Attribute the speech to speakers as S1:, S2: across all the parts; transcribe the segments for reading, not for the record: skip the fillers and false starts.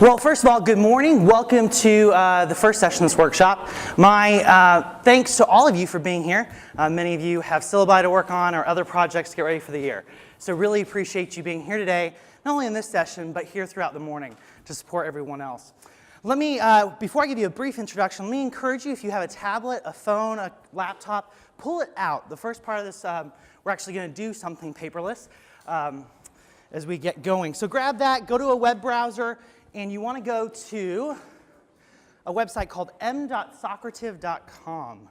S1: Well, first of all, good morning. Welcome to the first session of this workshop. My thanks to all of you for being here. Many of you have syllabi to work on or other projects to get ready for the year. So really appreciate you being here today, not only in this session, but here throughout the morning to support everyone else. Let me, before I give you a brief introduction, let me encourage you, if you have a tablet, a phone, a laptop, pull it out. The first part of this, we're actually going to do something paperless as we get going. So grab that, go to a web browser, and you want to go to a website called m.socrative.com.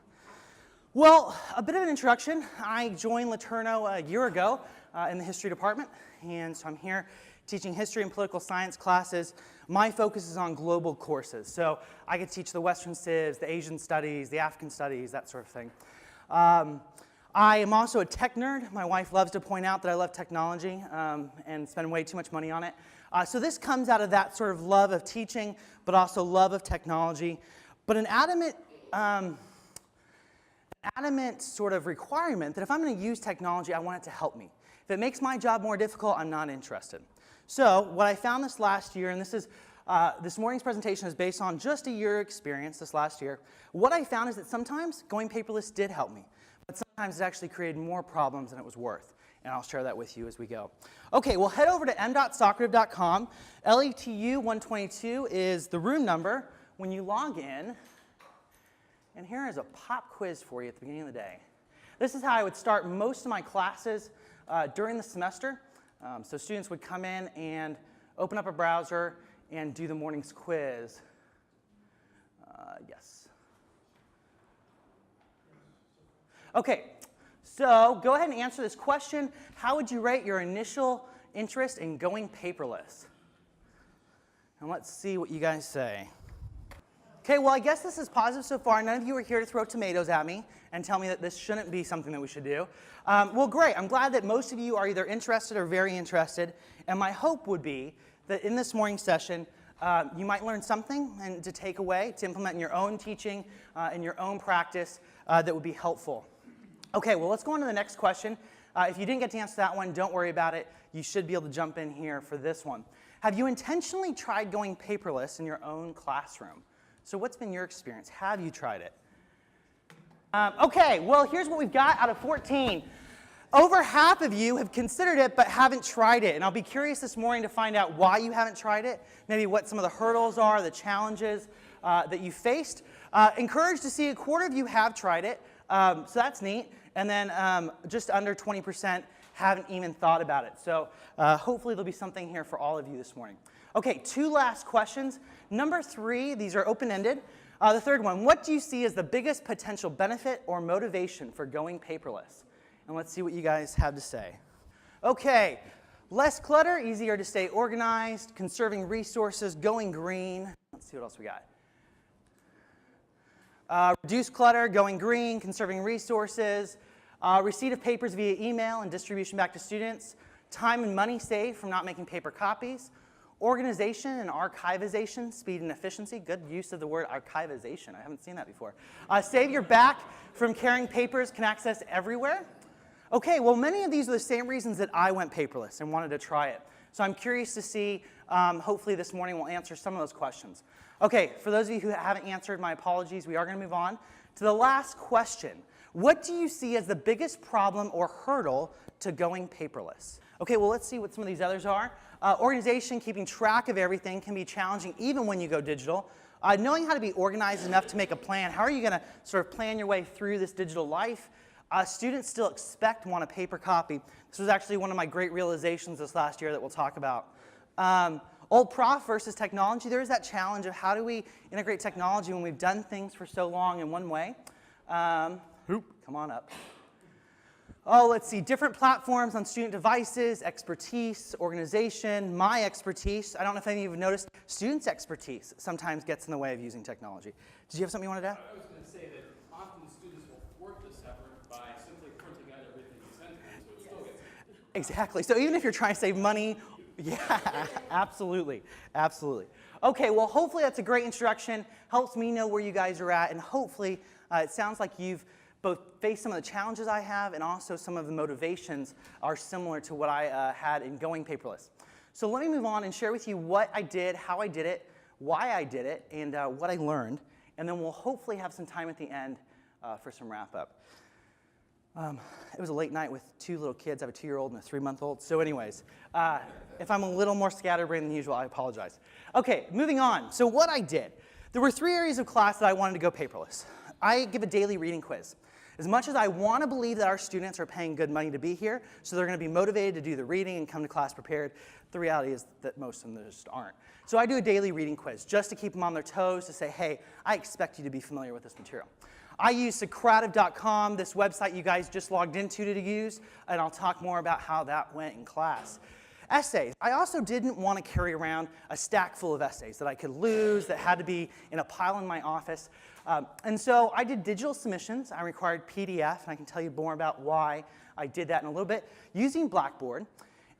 S1: Well, a bit of an introduction. I joined Laterno a year ago in the history department, and so I'm here teaching history and political science classes. My focus is on global courses, so I could teach the Western Civs, the Asian studies, the African studies, that sort of thing. I am also a tech nerd. My wife loves to point out that I love technology and spend way too much money on it. So this comes out of that sort of love of teaching, but also love of technology. But an adamant sort of requirement that if I'm going to use technology, I want it to help me. If it makes my job more difficult, I'm not interested. So what I found this last year, and this is this morning's presentation is based on just a year experience this last year. What I found is that sometimes going paperless did help me, but sometimes it actually created more problems than it was worth. And I'll share that with you as we go. Okay, well, head over to m.socrative.com. LETU 122 is the room number when you log in. And here is a pop quiz for you at the beginning of the day. This is how I would start most of my classes during the semester. So students would come in and open up a browser and do the morning's quiz. Yes. Okay. So go ahead and answer this question. How would you rate your initial interest in going paperless? And let's see what you guys say. Okay, well, I guess this is positive so far. None of you are here to throw tomatoes at me and tell me that this shouldn't be something that we should do. Well, great. I'm glad that most of you are either interested or very interested. And my hope would be that in this morning's session, you might learn something and to take away, to implement in your own teaching, in your own practice that would be helpful. Okay, well, let's go on to the next question. If you didn't get to answer that one, don't worry about it. You should be able to jump in here for this one. Have you intentionally tried going paperless in your own classroom? So what's been your experience? Have you tried it? Okay, well, here's what we've got out of 14. Over half of you have considered it but haven't tried it. And I'll be curious this morning to find out why you haven't tried it, maybe what some of the hurdles are, the challenges that you faced. Encouraged to see a quarter of you have tried it, so that's neat. And then just under 20% haven't even thought about it. So hopefully there'll be something here for all of you this morning. Okay, two last questions. Number 3, these are open-ended. The third one, what do you see as the biggest potential benefit or motivation for going paperless? And let's see what you guys have to say. Okay, less clutter, easier to stay organized, conserving resources, going green. Let's see what else we got. Reduce clutter, going green, conserving resources, receipt of papers via email and distribution back to students, time and money saved from not making paper copies, organization and archivization, speed and efficiency. Good use of the word archivization. I haven't seen that before. Save your back from carrying papers, can access everywhere. Okay, well, many of these are the same reasons that I went paperless and wanted to try it. So I'm curious to see, hopefully this morning we'll answer some of those questions. Okay, for those of you who haven't answered, my apologies. We are going to move on to the last question. What do you see as the biggest problem or hurdle to going paperless? Okay, well, let's see what some of these others are. Organization, keeping track of everything can be challenging even when you go digital. Knowing how to be organized enough to make a plan. How are you going to sort of plan your way through this digital life? Students still want a paper copy. This was actually one of my great realizations this last year that we'll talk about. Old prof versus technology, there is that challenge of how do we integrate technology when we've done things for so long in one way. Come on up. Oh, let's see, different platforms on student devices, expertise, organization, my expertise. I don't know if any of you have noticed, students' expertise sometimes gets in the way of using technology. Did you have something you wanted to add?
S2: I was going to say that often students will thwart this effort by simply printing out everything you send them, so it still gets
S1: Exactly. So even if you're trying to save money, yeah, absolutely, absolutely. Okay, well, hopefully that's a great introduction, helps me know where you guys are at, and hopefully it sounds like you've both faced some of the challenges I have and also some of the motivations are similar to what I had in going paperless. So let me move on and share with you what I did, how I did it, why I did it, and what I learned. And then we'll hopefully have some time at the end for some wrap-up. It was a late night with 2 little kids. I have a 2-year-old and a 3-month-old. So anyways, if I'm a little more scatterbrained than usual, I apologize. Okay, moving on. So what I did. There were 3 areas of class that I wanted to go paperless. I give a daily reading quiz. As much as I want to believe that our students are paying good money to be here, so they're going to be motivated to do the reading and come to class prepared, the reality is that most of them just aren't. So I do a daily reading quiz just to keep them on their toes, to say, hey, I expect you to be familiar with this material. I use Socrative.com, this website you guys just logged into to use, and I'll talk more about how that went in class. Essays. I also didn't want to carry around a stack full of essays that I could lose, that had to be in a pile in my office. And so I did digital submissions. I required PDF, and I can tell you more about why I did that in a little bit, using Blackboard.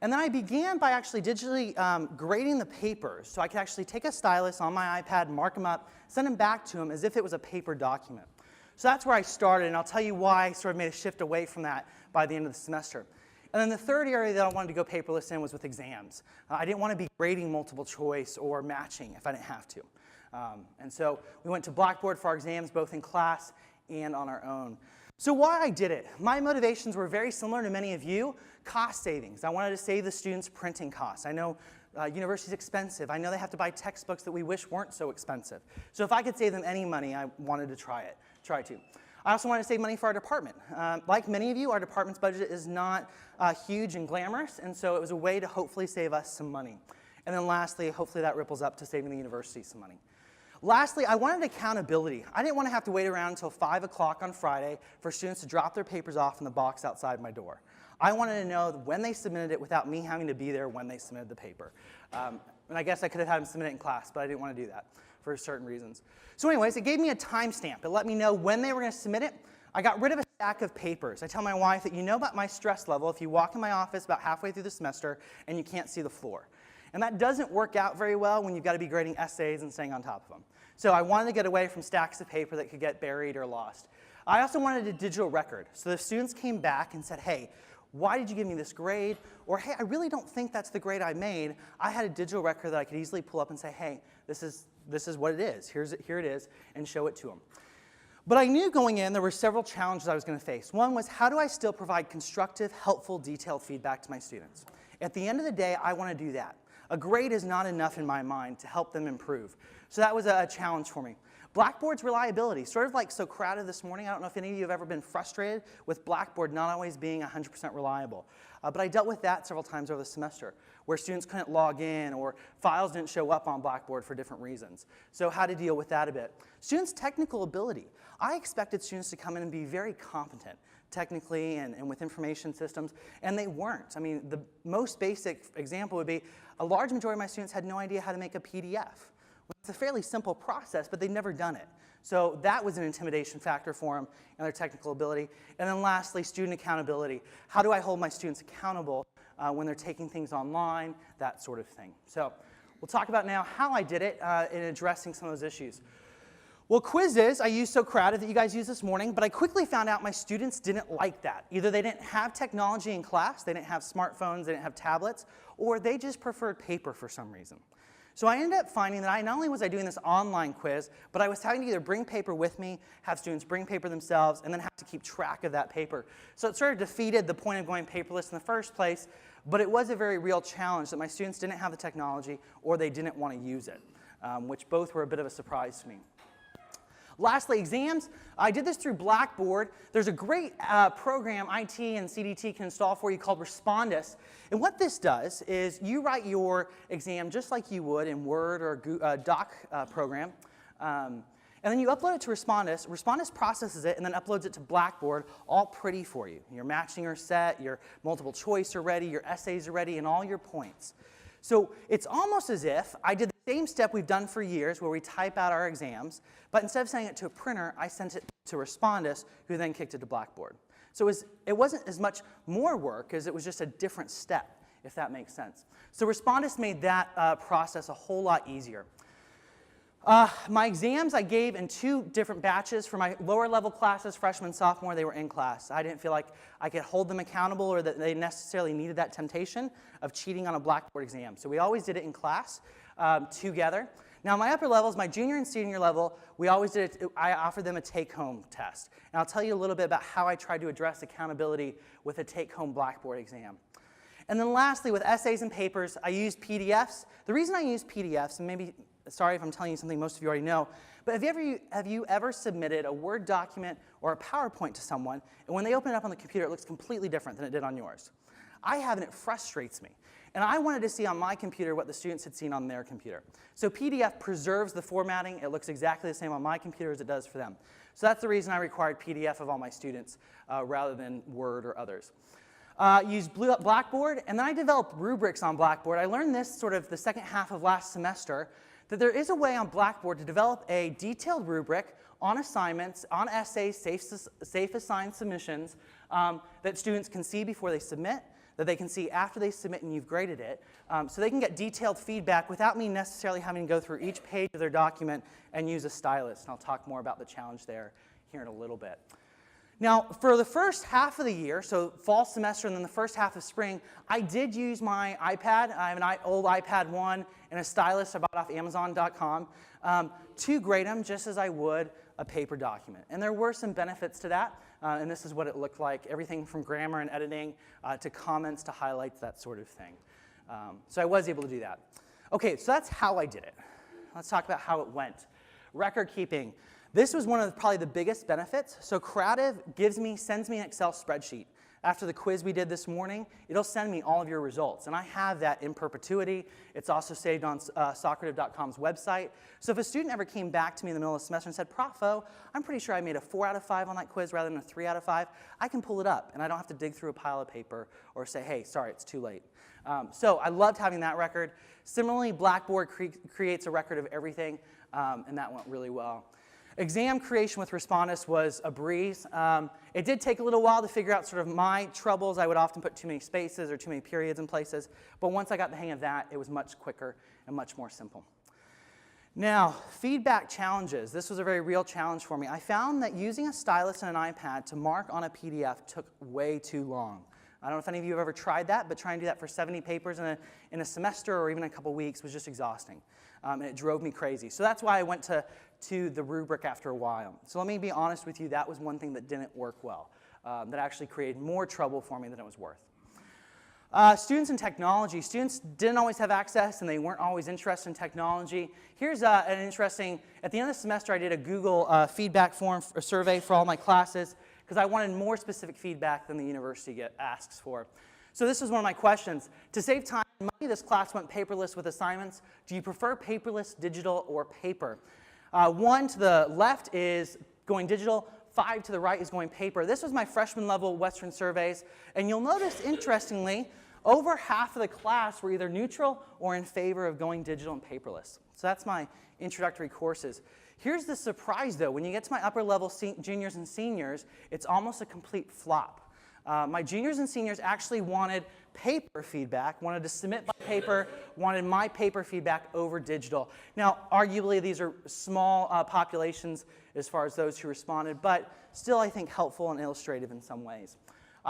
S1: And then I began by actually digitally grading the papers, so I could actually take a stylus on my iPad, mark them up, send them back to them as if it was a paper document. So that's where I started, and I'll tell you why I sort of made a shift away from that by the end of the semester. And then the third area that I wanted to go paperless in was with exams. I didn't want to be grading multiple choice or matching if I didn't have to. And so we went to Blackboard for our exams, both in class and on our own. So why I did it. My motivations were very similar to many of you. Cost savings. I wanted to save the students printing costs. I know university's expensive. I know they have to buy textbooks that we wish weren't so expensive. So if I could save them any money, I wanted to try to. I also wanted to save money for our department. Like many of you, our department's budget is not huge and glamorous, and so it was a way to hopefully save us some money. And then lastly, hopefully that ripples up to saving the university some money. Lastly, I wanted accountability. I didn't want to have to wait around until 5 o'clock on Friday for students to drop their papers off in the box outside my door. I wanted to know when they submitted it without me having to be there when they submitted the paper. And I guess I could have had them submit it in class, but I didn't want to do that for certain reasons. So anyways, it gave me a timestamp. It let me know when they were going to submit it. I got rid of a stack of papers. I tell my wife that you know about my stress level if you walk in my office about halfway through the semester and you can't see the floor. And that doesn't work out very well when you've got to be grading essays and staying on top of them. So I wanted to get away from stacks of paper that could get buried or lost. I also wanted a digital record. So the students came back and said, hey, why did you give me this grade? Or, hey, I really don't think that's the grade I made. I had a digital record that I could easily pull up and say, hey, this is what it is. Here it is, and show it to them. But I knew going in there were several challenges I was going to face. One was, how do I still provide constructive, helpful, detailed feedback to my students? At the end of the day, I want to do that. A grade is not enough in my mind to help them improve. So that was a challenge for me. Blackboard's reliability, sort of like Socrative this morning. I don't know if any of you have ever been frustrated with Blackboard not always being 100% reliable. But I dealt with that several times over the semester, where students couldn't log in or files didn't show up on Blackboard for different reasons. So how to deal with that a bit. Students' technical ability. I expected students to come in and be very competent technically and with information systems, and they weren't. I mean, the most basic example would be a large majority of my students had no idea how to make a PDF. It's a fairly simple process, but they'd never done it. So that was an intimidation factor for them and their technical ability. And then lastly, student accountability. How do I hold my students accountable when they're taking things online, that sort of thing. So we'll talk about now how I did it in addressing some of those issues. Well, quizzes, I used Socrative that you guys used this morning, but I quickly found out my students didn't like that. Either they didn't have technology in class, they didn't have smartphones, they didn't have tablets, or they just preferred paper for some reason. So I ended up finding that not only was I doing this online quiz, but I was having to either bring paper with me, have students bring paper themselves, and then have to keep track of that paper. So it sort of defeated the point of going paperless in the first place, but it was a very real challenge that my students didn't have the technology or they didn't want to use it, which both were a bit of a surprise to me. Lastly, exams. I did this through Blackboard. There's a great program IT and CDT can install for you called Respondus. And what this does is you write your exam just like you would in Word or a Doc program. And then you upload it to Respondus. Respondus processes it and then uploads it to Blackboard, all pretty for you. Your matching are set, your multiple choice are ready, your essays are ready, and all your points. So it's almost as if I did the same step we've done for years where we type out our exams, but instead of sending it to a printer, I sent it to Respondus, who then kicked it to Blackboard. So it wasn't as much more work as it was just a different step, if that makes sense. So Respondus made that process a whole lot easier. My exams I gave in 2 different batches. For my lower level classes, freshman, sophomore, they were in class. I didn't feel like I could hold them accountable or that they necessarily needed that temptation of cheating on a Blackboard exam. So we always did it in class together. Now my upper levels, my junior and senior level, we always did it, I offered them a take-home test. And I'll tell you a little bit about how I tried to address accountability with a take-home Blackboard exam. And then lastly, with essays and papers, I used PDFs. The reason I use PDFs, and maybe, sorry if I'm telling you something most of you already know, but have you ever submitted a Word document or a PowerPoint to someone, and when they open it up on the computer, it looks completely different than it did on yours? I have, and it frustrates me. And I wanted to see on my computer what the students had seen on their computer. So PDF preserves the formatting. It looks exactly the same on my computer as it does for them. So that's the reason I required PDF of all my students rather than Word or others. Used Blackboard, and then I developed rubrics on Blackboard. I learned this sort of the second half of last semester, that there is a way on Blackboard to develop a detailed rubric on assignments, on essays, safe assigned submissions that students can see before they submit, that they can see after they submit and you've graded it, so they can get detailed feedback without me necessarily having to go through each page of their document and use a stylus. And I'll talk more about the challenge there here in a little bit. Now, for the first half of the year, so fall semester and then the first half of spring, I did use my iPad. I have an old iPad 1 and a stylus I bought off Amazon.com to grade them just as I would a paper document. And there were some benefits to that, and this is what it looked like, everything from grammar and editing to comments to highlights, that sort of thing. So I was able to do that. Okay, so that's how I did it. Let's talk about how it went. Record keeping. This was one of probably the biggest benefits. So Creative sends me an Excel spreadsheet. After the quiz we did this morning, it'll send me all of your results. And I have that in perpetuity. It's also saved on Socrative.com's website. So if a student ever came back to me in the middle of the semester and said, Profo, I'm pretty sure I made a 4 out of 5 on that quiz rather than a 3 out of 5, I can pull it up. And I don't have to dig through a pile of paper or say, hey, sorry, it's too late. So I loved having that record. Similarly, Blackboard creates a record of everything, and that went really well. Exam creation with Respondus was a breeze. It did take a little while to figure out sort of my troubles. I would often put too many spaces or too many periods in places. But once I got the hang of that, it was much quicker and much more simple. Now, feedback challenges. This was a very real challenge for me. I found that using a stylus and an iPad to mark on a PDF took way too long. I don't know if any of you have ever tried that, but trying to do that for 70 papers in a semester or even a couple weeks was just exhausting. And it drove me crazy. So that's why I went to the rubric after a while. So let me be honest with you, that was one thing that didn't work well. That actually created more trouble for me than it was worth. Students in technology. Students didn't always have access and they weren't always interested in technology. Here's an interesting, at the end of the semester I did a Google feedback form, a survey for all my classes because I wanted more specific feedback than the university asks for. So this is one of my questions. To save time and money, this class went paperless with assignments. Do you prefer paperless, digital, or paper? 1 to the left is going digital. 5 to the right is going paper. This was my freshman level Western surveys. And you'll notice, interestingly, over half of the class were either neutral or in favor of going digital and paperless. So that's my introductory courses. Here's the surprise, though. When you get to my upper level juniors and seniors, it's almost a complete flop. My juniors and seniors actually wanted paper feedback, wanted to submit by paper, wanted my paper feedback over digital. Now, arguably, these are small populations as far as those who responded, but still, I think, helpful and illustrative in some ways.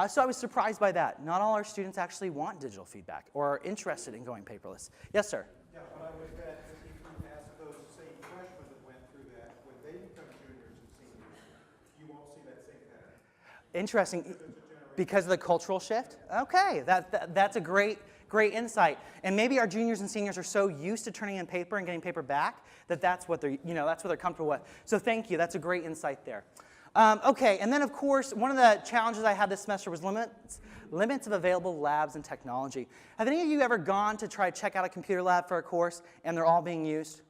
S1: So I was surprised by that. Not all our students actually want digital feedback or are interested in going paperless. Yes, sir?
S3: Yeah, but I would bet that if you ask those same freshmen that went through that, when they become juniors and seniors, you won't see that same pattern.
S1: Interesting. Because of the cultural shift? Okay, that's a great insight. And maybe our juniors and seniors are so used to turning in paper and getting paper back that that's what they're comfortable with. So thank you. That's a great insight there. Okay, and then of course, one of the challenges I had this semester was limits of available labs and technology. Have any of you ever gone to try to check out a computer lab for a course and they're all being used?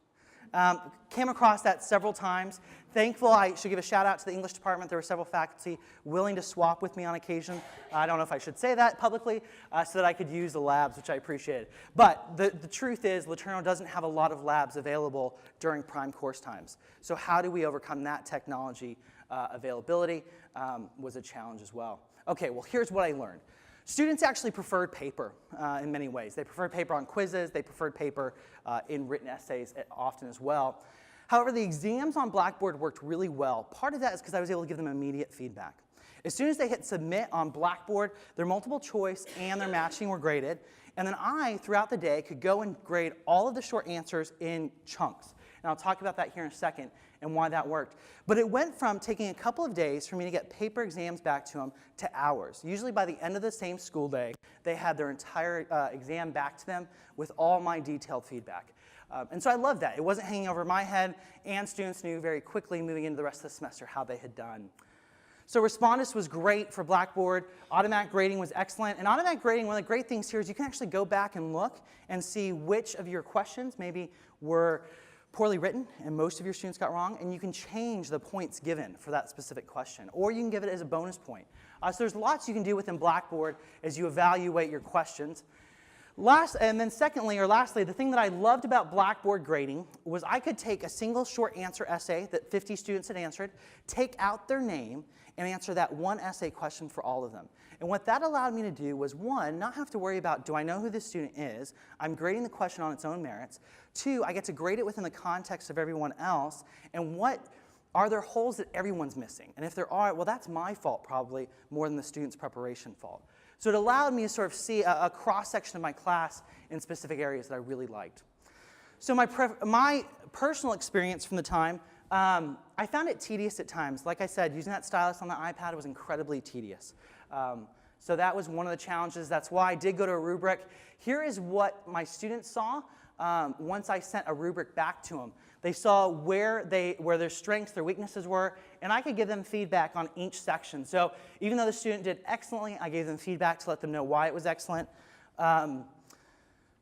S1: Came across that several times. Thankful, I should give a shout out to the English department. There were several faculty willing to swap with me on occasion. I don't know if I should say that publicly, so that I could use the labs, which I appreciated. But the truth is, LeTourneau doesn't have a lot of labs available during prime course times. So how do we overcome that technology availability was a challenge as well. Okay, well, here's what I learned. Students actually preferred paper in many ways. They preferred paper on quizzes. They preferred paper in written essays often as well. However, the exams on Blackboard worked really well. Part of that is because I was able to give them immediate feedback. As soon as they hit submit on Blackboard, their multiple choice and their matching were graded. And then I, throughout the day, could go and grade all of the short answers in chunks. And I'll talk about that here in a second and why that worked. But it went from taking a couple of days for me to get paper exams back to them to hours. Usually by the end of the same school day, they had their entire exam back to them with all my detailed feedback. And so I loved that. It wasn't hanging over my head, and students knew very quickly moving into the rest of the semester how they had done. So Respondus was great for Blackboard. Automatic grading was excellent. And automatic grading, one of the great things here is you can actually go back and look and see which of your questions maybe were poorly written and most of your students got wrong, and you can change the points given for that specific question. Or you can give it as a bonus point. So there's lots you can do within Blackboard as you evaluate your questions. Lastly, the thing that I loved about Blackboard grading was I could take a single short answer essay that 50 students had answered, take out their name, and answer that one essay question for all of them. And what that allowed me to do was, one, not have to worry about, do I know who this student is? I'm grading the question on its own merits. Two, I get to grade it within the context of everyone else, and what are there holes that everyone's missing? And if there are, well, that's my fault probably more than the student's preparation fault. So it allowed me to sort of see a cross-section of my class in specific areas that I really liked. So my personal experience from the time, I found it tedious at times. Like I said, using that stylus on the iPad was incredibly tedious. So that was one of the challenges. That's why I did go to a rubric. Here is what my students saw once I sent a rubric back to them. They saw where their strengths, their weaknesses were, and I could give them feedback on each section. So even though the student did excellently, I gave them feedback to let them know why it was excellent.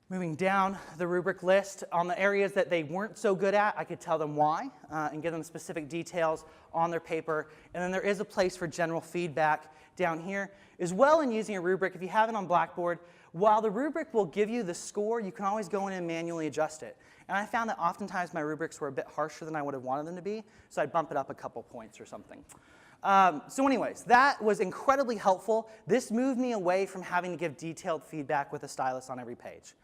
S1: Moving down the rubric list, on the areas that they weren't so good at, I could tell them why and give them specific details on their paper. And then there is a place for general feedback down here. As well, in using a rubric, if you have it on Blackboard, while the rubric will give you the score, you can always go in and manually adjust it. And I found that oftentimes my rubrics were a bit harsher than I would have wanted them to be, so I'd bump it up a couple points or something. So anyways, that was incredibly helpful. This moved me away from having to give detailed feedback with a stylus on every page,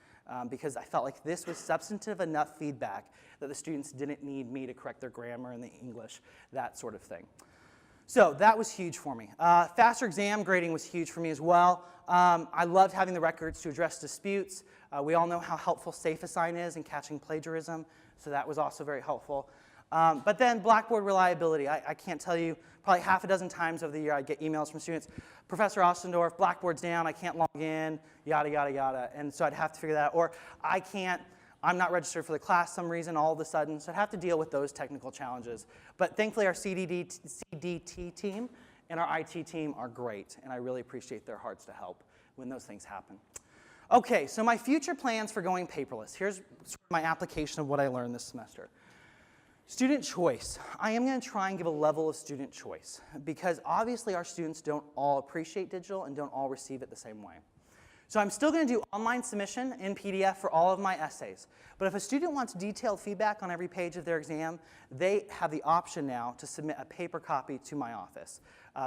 S1: because I felt like this was substantive enough feedback that the students didn't need me to correct their grammar and the English, that sort of thing. So that was huge for me. Faster exam grading was huge for me as well. I loved having the records to address disputes. We all know how helpful SafeAssign is in catching plagiarism, so that was also very helpful. But then Blackboard reliability. I can't tell you, probably half a dozen times over the year I'd get emails from students, Professor Ostendorf, Blackboard's down, I can't log in, yada, yada, yada. And so I'd have to figure that out. Or I'm not registered for the class some reason all of a sudden, so I'd have to deal with those technical challenges. But thankfully our CDT team and our IT team are great, and I really appreciate their hearts to help when those things happen. Okay, so my future plans for going paperless. Here's sort of my application of what I learned this semester. Student choice. I am going to try and give a level of student choice because obviously our students don't all appreciate digital and don't all receive it the same way. So I'm still going to do online submission in PDF for all of my essays. But if a student wants detailed feedback on every page of their exam, they have the option now to submit a paper copy to my office.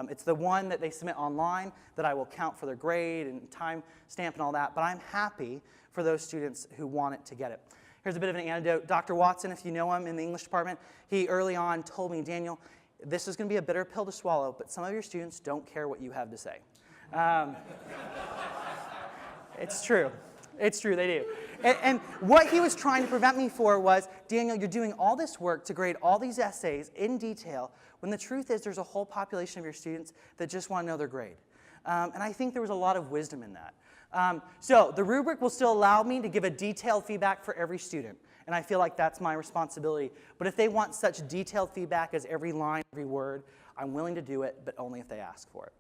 S1: It's the one that they submit online that I will count for their grade and time stamp and all that, but I'm happy for those students who want it to get it. Here's a bit of an anecdote. Dr. Watson, if you know him in the English department, he early on told me, Daniel, this is going to be a bitter pill to swallow, but some of your students don't care what you have to say. It's true. It's true, they do. And what he was trying to prevent me for was, Daniel, you're doing all this work to grade all these essays in detail, when the truth is there's a whole population of your students that just want to know their grade. And I think there was a lot of wisdom in that. So the rubric will still allow me to give a detailed feedback for every student, and I feel like that's my responsibility. But if they want such detailed feedback as every line, every word, I'm willing to do it, but only if they ask for it.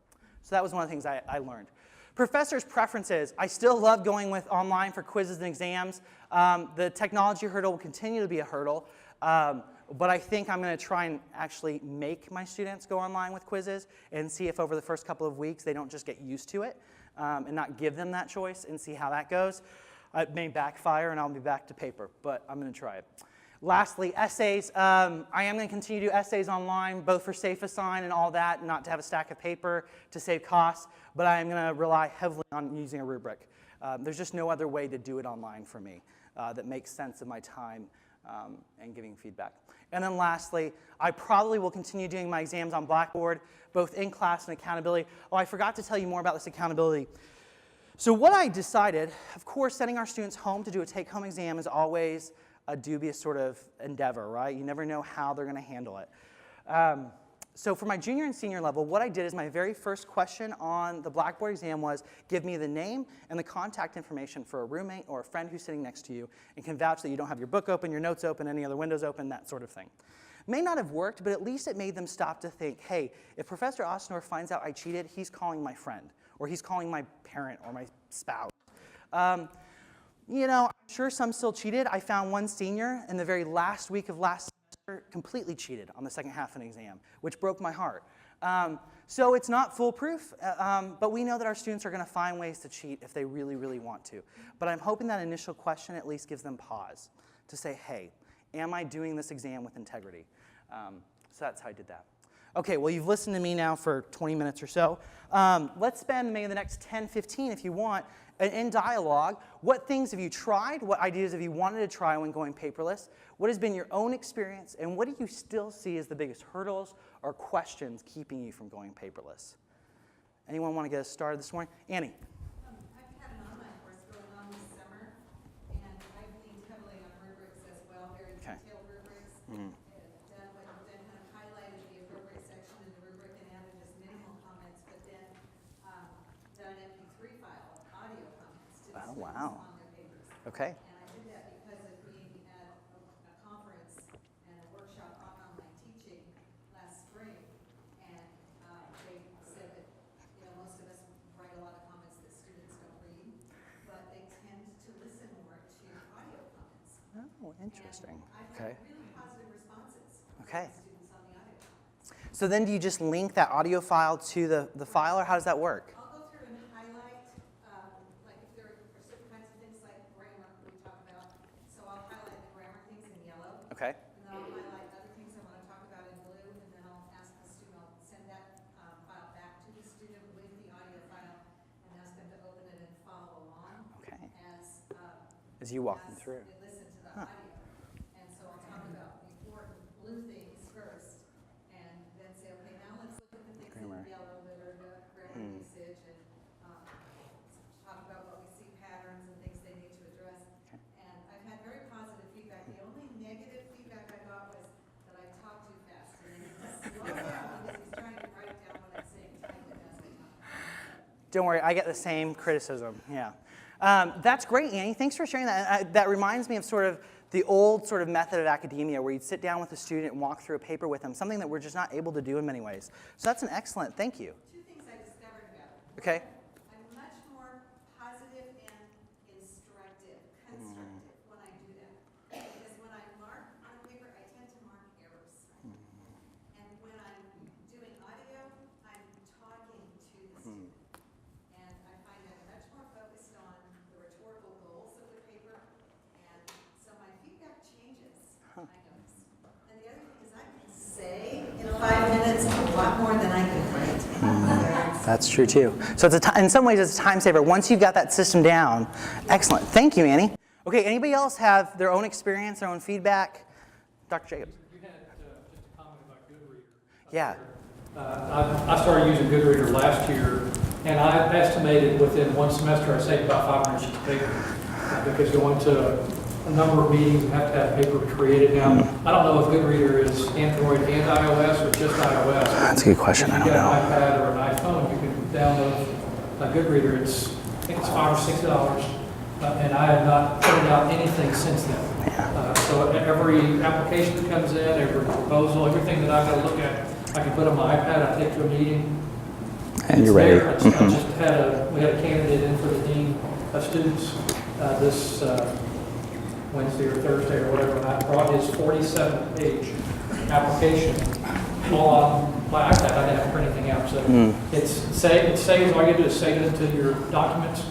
S1: So that was one of the things I learned. Professors' preferences. I still love going with online for quizzes and exams. The technology hurdle will continue to be a hurdle, but I think I'm going to try and actually make my students go online with quizzes and see if over the first couple of weeks they don't just get used to it and not give them that choice and see how that goes. It may backfire and I'll be back to paper, but I'm going to try it. Lastly, essays. I am going to continue to do essays online, both for SafeAssign and all that, not to have a stack of paper to save costs, but I am going to rely heavily on using a rubric. There's just no other way to do it online for me that makes sense of my time and giving feedback. And then lastly, I probably will continue doing my exams on Blackboard, both in class and accountability. Oh, I forgot to tell you more about this accountability. So what I decided, of course, sending our students home to do a take-home exam is always a dubious sort of endeavor, right? You never know how they're going to handle it. So for my junior and senior level, what I did is my very first question on the Blackboard exam was, give me the name and the contact information for a roommate or a friend who's sitting next to you and can vouch that you don't have your book open, your notes open, any other windows open, that sort of thing. May not have worked, but at least it made them stop to think, hey, if Professor Ostendorf finds out I cheated, he's calling my friend, or he's calling my parent or my spouse. You know, I'm sure some still cheated. I found one senior in the very last week of last semester completely cheated on the second half of an exam, which broke my heart. So it's not foolproof, but we know that our students are going to find ways to cheat if they really, really want to. But I'm hoping that initial question at least gives them pause to say, hey, am I doing this exam with integrity? So that's how I did that. Okay, well, you've listened to me now for 20 minutes or so. Let's spend maybe the next 10, 15, if you want, in dialogue. What things have you tried? What ideas have you wanted to try when going paperless? What has been your own experience? And what do you still see as the biggest hurdles or questions keeping you from going paperless? Anyone want to get us started this morning? Annie.
S4: I've had an online course going on this summer, and I've leaned heavily on rubrics as well, very detailed rubrics. Then kind of highlighted the appropriate section in the rubric and added just minimal comments, but then done an MP3 file, audio comments to the students
S1: Wow.
S4: on their papers.
S1: Okay.
S4: And I did that because of being at a conference and a workshop on online teaching last spring, and they said that, you know, most of us write a lot of comments that students don't read, but they tend to listen more to audio comments.
S1: Oh, interesting.
S4: And I've
S1: Okay.
S4: had really positive responses
S1: Okay.
S4: from students on the audio comments.
S1: So then do you just link that audio file to the file, or how does that work?
S4: I'll go through and highlight, like if there are certain kinds of things like grammar we talk about, so I'll highlight the grammar things in yellow.
S1: Okay.
S4: And then I'll highlight other things I want to talk about in blue, and then I'll ask the student, I'll send that file back to the student with the audio file and ask them to open it and follow along
S1: Okay.
S4: as
S1: you walk them
S4: as
S1: through.
S4: they listen to the audio. And so I'll talk about the important blue things first, and then say, okay, now let's look at the things
S1: Grammar.
S4: in yellow that are the grammar usage, and talk about what we see patterns and things they need to address.
S1: Okay.
S4: And I've had very positive feedback. The only negative feedback I got was that I talk too fast. And then slow down because he's trying to write down what I'm saying, type it as I talk.
S1: Don't worry, I get the same criticism, yeah. That's great, Annie. Thanks for sharing that. That reminds me of sort of the old sort of method of academia where you'd sit down with a student and walk through a paper with them, something that we're just not able to do in many ways. So that's an excellent, thank you.
S4: Two things I discovered about it.
S1: Okay.
S4: I'm much more positive and instructive, constructive when I do that. Because when I mark on paper, I tend to mark errors. And when I'm doing audio, I'm talking to the student. And I find I'm much more focused on the rhetorical goals of the paper. And so my feedback changes, I notice. And the other thing is I can say in 5 minutes a lot more than I can write.
S1: That's true too. So it's in some ways it's a time saver. Once you've got that system down, excellent. Thank you, Annie. Okay, anybody else have their own experience, their own feedback? Dr. Jacobs.
S2: You had just a comment about Goodreader.
S1: Yeah.
S2: I started using Goodreader last year, and I estimated within one semester I saved about 500 sheets of paper because going to a number of meetings and have to have paper created. Now, I don't know if Goodreader is Android and iOS or just iOS.
S1: That's a good question. I don't
S2: If you get
S1: know.
S2: an iPad or an iPhone, you can download a Goodreader. I think it's $5 or $6, and I have not printed out anything since then. So every application that comes in, every proposal, everything that I've got to look at, I can put on my iPad. I take to a meeting.
S1: And you're ready.
S2: I just we had a candidate in for the dean of students this Wednesday or Thursday or whatever, and I brought his 47-page application all on my iPad. I didn't have to print anything out. So it saves. All you do is save it into your documents.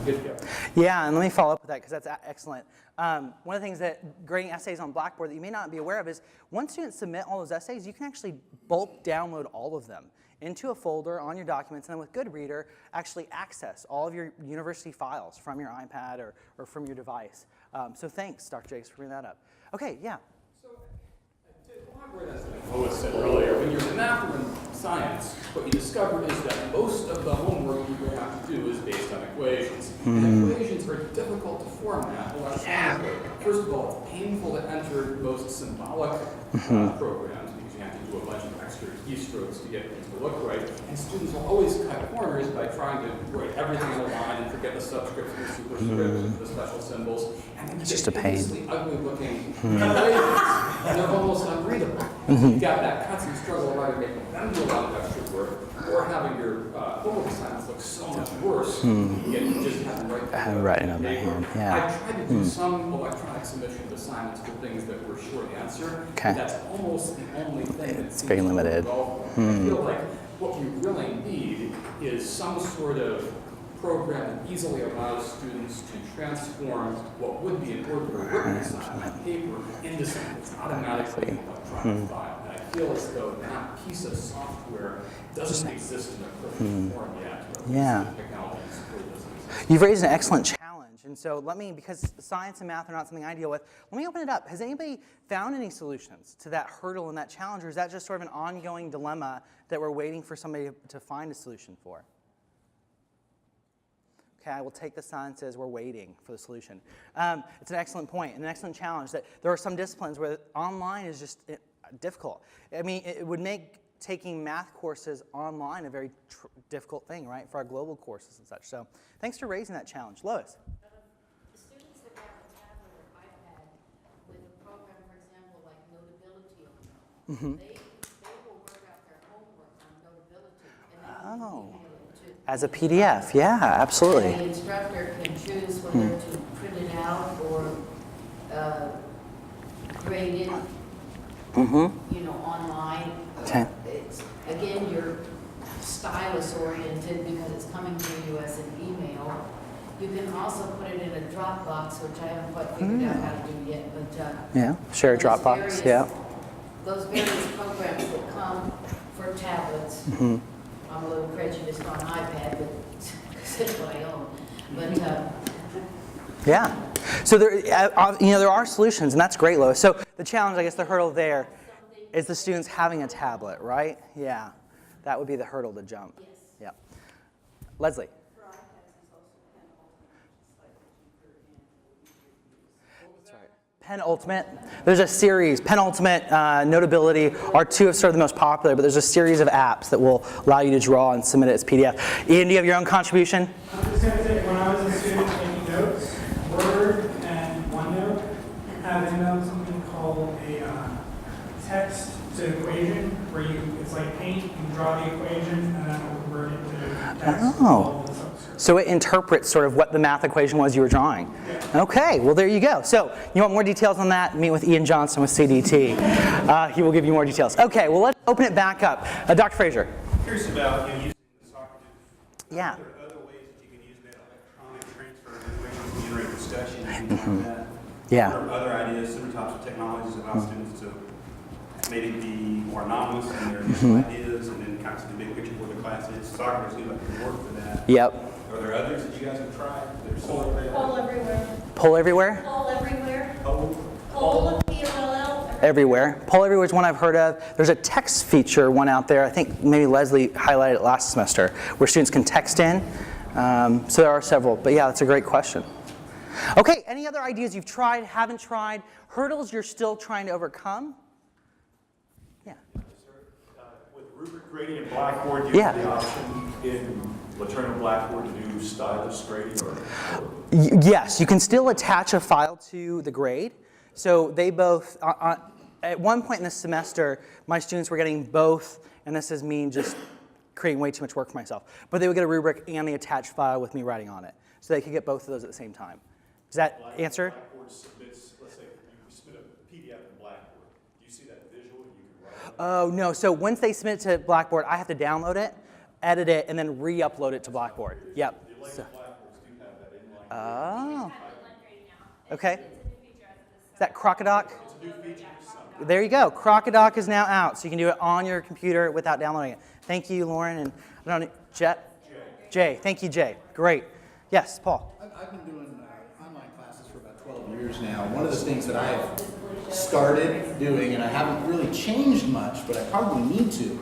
S2: Good to go.
S1: Yeah, and let me follow up with that because that's excellent. One of the things that grading essays on Blackboard that you may not be aware of is once students submit all those essays, you can actually bulk download all of them into a folder on your documents, and then with Goodreader, actually access all of your university files from your iPad or from your device. So thanks, Dr. Jakes, for bringing that up. Okay, yeah.
S5: So, to elaborate on something Lois said earlier, when you're in math or in science, what you discover is that most of the homework you have to do is based on equations. And equations are difficult to format electronically. First of all, it's painful to enter most symbolic programs because you have to do a bunch of extra keystrokes to get things to look right. And students will always cut corners by trying to write everything on the line and forget the subscripts and the superscripts and the special symbols. And
S1: It's just a pain.
S5: Ugly looking equations, and they're almost unreadable. You've got that constant struggle of either making them do a lot of extra work or having your homework assignments look so much worse. You just have them
S1: Write it on by hand, yeah.
S5: I tried to do some electronic submission of assignments for things that were short answer.
S1: Okay.
S5: But that's almost the only thing
S1: It's very limited.
S5: I feel like what you really need is some sort of program that easily allows students to transform what would be an ordinary written assignment on paper into something that's automatically an electronic file. And I feel as though that piece of software doesn't exist in a perfect form yet.
S1: Yeah.
S5: The technology really doesn't exist.
S1: You've raised an excellent challenge. And so let me, because science and math are not something I deal with, let me open it up. Has anybody found any solutions to that hurdle and that challenge, or is that just sort of an ongoing dilemma that we're waiting for somebody to find a solution for? Okay, I will take the silence as we're waiting for the solution. It's an excellent point and an excellent challenge that there are some disciplines where online is just difficult. I mean, it would make taking math courses online a very difficult thing, right, for our global courses and such. So thanks for raising that challenge. Lois?
S6: The students that have a tablet or iPad with a program, for example, like Notability on it, they will work out their homework on Notability and then email it to
S1: As a PDF, yeah, absolutely.
S6: And the instructor can choose whether to print it out or grade it, you know, online.
S1: Okay.
S6: It's, again, you're stylus oriented because it's coming to you as an email. You can also put it in a Dropbox, which I haven't quite figured out how to do yet, but
S1: Yeah, share a
S6: those
S1: Dropbox,
S6: various-
S1: yeah.
S6: Those various programs that come for tablets. I'm a little prejudiced on iPad, but because it's what I own. But
S1: Yeah. So there, there are solutions, and that's great, Lois. So the challenge, I guess, the hurdle there is the students having a tablet, right? Yeah. That would be the hurdle to jump.
S6: yes.
S1: Yeah. Leslie. That's right. Penultimate. There's a series. Penultimate, Notability are two of sort of the most popular, but there's a series of apps that will allow you to draw and submit it as PDF. Ian, do you have your own contribution?
S7: I was just going to say, when I was a student taking notes, Word and OneNote have something called a text to equation, where it's like paint, you can draw the equation, and then it will convert it to text.
S1: Oh. So it interprets sort of what the math equation was you were drawing.
S7: Yeah.
S1: Okay, well there you go. So you want more details on that? Meet with Ian Johnson with CDT. He will give you more details. Okay, well let's open it back up. Dr. Fraser.
S3: Curious about using the soccer.
S1: Yeah.
S3: Are there other ways that you can use that electronic transfer of equations during discussion and things like that?
S1: Yeah.
S3: Or other ideas, different types of technologies that allow students to maybe be more anonymous in their initial ideas and then kind of see the big picture for the class. Soccer seems like it would work for that.
S1: Yep.
S3: Are there others that you guys have tried that are similar to that?
S4: Poll everywhere.
S1: Poll everywhere?
S4: Poll everywhere.
S3: Oh,
S4: Poll, P-O-L-L.
S1: Everywhere. Poll everywhere is one I've heard of. There's a text feature one out there. I think maybe Leslie highlighted it last semester, where students can text in. So there are several. But yeah, that's a great question. Okay, any other ideas you've tried, haven't tried, hurdles you're still trying to overcome? Yeah.
S8: With rubric grading in Blackboard, do you have the option in Laterno Blackboard to do stylus grading?
S1: Yes, you can still attach a file to the grade. So they both, at one point in the semester, my students were getting both, and this is me just creating way too much work for myself, but they would get a rubric and the attached file with me writing on it. So they could get both of those at the same time. Does that answer?
S8: Blackboard submits, let's say you submit a PDF in Blackboard. Do you see that visual and you can write it?
S1: Oh, no. So once they submit it to Blackboard, I have to download it, edit it, and then re-upload it to Blackboard. Yep.
S8: The later Blackboards do have that inline.
S1: Oh. Okay. Is that Crocodoc?
S8: It's a new feature this summer.
S1: There you go. Crocodoc is now out, so you can do it on your computer without downloading it. Thank you, Lauren, and I don't know, Jay. Thank you, Jay. Great. Yes, Paul.
S9: I've been doing online classes for about 12 years. years now, one of the things that I have started doing, and I haven't really changed much, but I probably need to,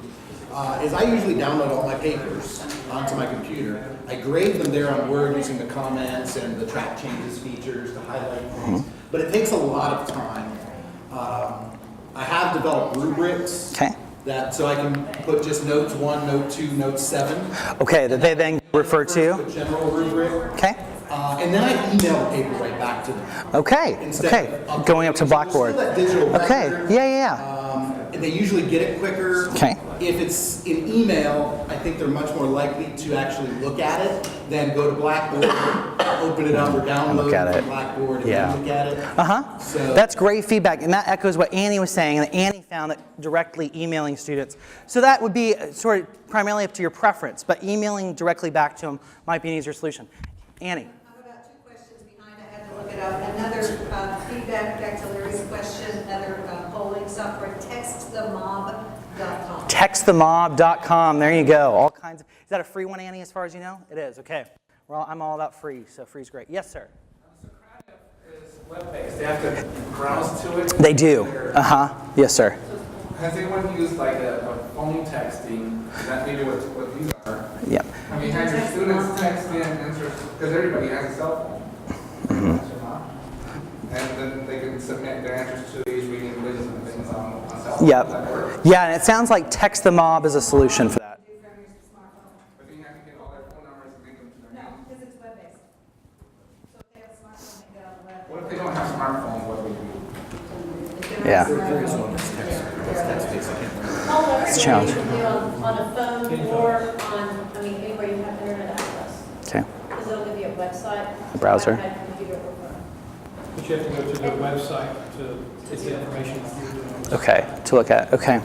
S9: is I usually download all my papers onto my computer. I grade them there on Word using the comments and the track changes features to highlight things, but it takes a lot of time. I have developed rubrics.
S1: Okay.
S9: That, so I can put just notes 1, note 2, note 7.
S1: Okay, that they then refer to?
S9: The general rubric.
S1: Okay.
S9: And then I email the paper right back to them.
S1: Okay,
S9: Instead
S1: okay. Going up to Blackboard.
S9: Still that digital
S1: Okay,
S9: record.
S1: yeah.
S9: And they usually get it quicker.
S1: Okay.
S9: If it's in email, I think they're much more likely to actually look at it than go to Blackboard, open it up or download
S1: Look at
S9: it
S1: it.
S9: from Blackboard and
S1: Yeah.
S9: then look at it.
S1: Uh-huh.
S9: So
S1: That's great feedback, and that echoes what Annie was saying, and Annie found that directly emailing students. So that would be sort of primarily up to your preference, but emailing directly back to them might be an easier solution. Annie.
S4: I'm about 2 questions behind. I had to look it up. Another feedback back to Larry's question, another polling software, textthemob.com.
S1: Textthemob.com. There you go. All kinds of. Is that a free one, Annie, as far as you know? It is. Okay. Well, I'm all about free, so free's great. Yes, sir.
S10: Is web-based. They have to browse to it.
S1: They do. Uh-huh. Yes, sir.
S10: Has anyone used like a phone texting? Is that maybe what these are?
S1: Yep.
S10: I mean, have your students text in answers, because everybody has a cell phone. And then they can submit their answers to these reading quizzes and things on cell phones.
S1: Yep.
S10: Does that work?
S1: Yeah, and it sounds like Text the Mob is a solution for that.
S10: But then you have to get all their phone numbers and link them to their
S4: No,
S10: name.
S4: because it's web-based. So if they have a smartphone, they get on the web.
S10: What if they don't have smartphones? What do we do?
S1: Yeah.
S9: there is one that's text-based. I can't remember.
S1: It's a challenge.
S6: You can do on a phone or on, I mean, anywhere you have internet access.
S1: Okay.
S6: Because it'll give you a website.
S1: A browser.
S6: iPad, computer, or phone.
S2: But you have to go to the website to get the information that you're doing.
S1: Okay, to look at. Okay.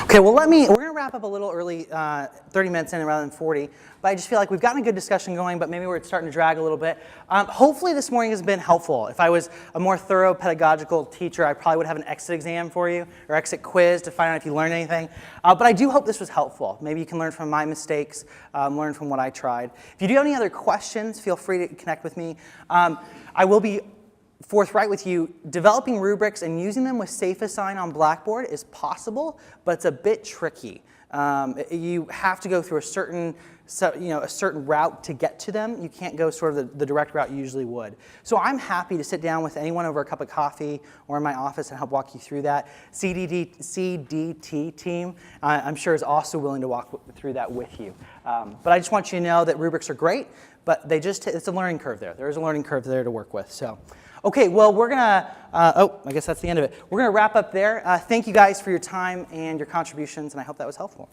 S1: Okay, well, we're going to wrap up a little early, 30 minutes in rather than 40, but I just feel like we've gotten a good discussion going, but maybe we're starting to drag a little bit. Hopefully this morning has been helpful. If I was a more thorough pedagogical teacher, I probably would have an exit exam for you, or exit quiz to find out if you learned anything. But I do hope this was helpful. Maybe you can learn from my mistakes, learn from what I tried. If you do have any other questions, feel free to connect with me. I will be forthright with you, developing rubrics and using them with Safe Assign on Blackboard is possible, but it's a bit tricky. You have to go through a certain route to get to them. You can't go sort of the direct route you usually would. So I'm happy to sit down with anyone over a cup of coffee or in my office and help walk you through that. CDT team, I'm sure, is also willing to walk through that with you. But I just want you to know that rubrics are great, but it's a learning curve there. There is a learning curve there to work with. So. Okay, well, we're going to, I guess that's the end of it. We're going to wrap up there. Thank you guys for your time and your contributions, and I hope that was helpful.